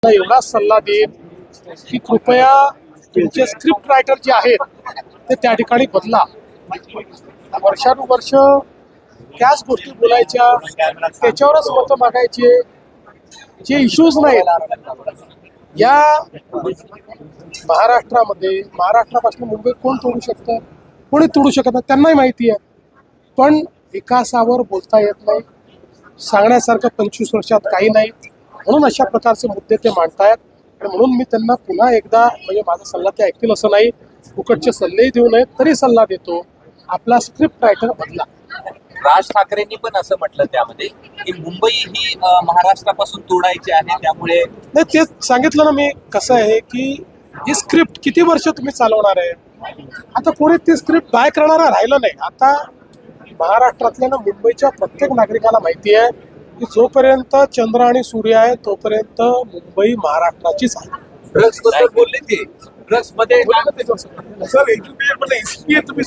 एवढा सल्ला देईन की कृपया तुमचे स्क्रिप्ट रायटर जे आहेत ते त्या ठिकाणी बदला. वर्षानुवर्ष त्याच गोष्टी बोलायच्या, त्याच्यावरच मतं मागायचे. जे इश्यूज नाहीत या महाराष्ट्रापासून मुंबई कोण तोडू शकतं, कोणी तोडू शकत नाही, त्यांनाही माहिती आहे. पण विकासावर बोलता येत नाही, सांगण्यासारखं 25 वर्षात काही नाही. म्हणून अशा प्रकारचे मुद्दे ते मांडतायत. आणि म्हणून मी त्यांना पुन्हा एकदा, म्हणजे माझा सल्ला ते ऐकतील असं नाही, फुकटचे सल्लेही देऊ नयेत, तरी सल्ला देतो, आपला स्क्रिप्ट रायटर बदला. राज ठाकरेंनी पण असं म्हटलं त्यामध्ये की मुंबई ही महाराष्ट्रापासून तोडायची आहे, त्यामुळे नाही, तेच सांगितलं ना मी. कसं आहे की ही स्क्रिप्ट किती वर्ष तुम्ही चालवणार आहे? आता कोणी ती स्क्रिप्ट बाय करणारा राहिलं नाही. आता महाराष्ट्रातल्या ना मुंबईच्या प्रत्येक नागरिकाला माहिती आहे की जोपर्यंत चंद्र आणि सूर्य आहे तोपर्यंत मुंबई महाराष्ट्राचीच आहे. ड्रग्स बद्दल बोलले ते ड्रग्स मध्ये सर, तुम्ही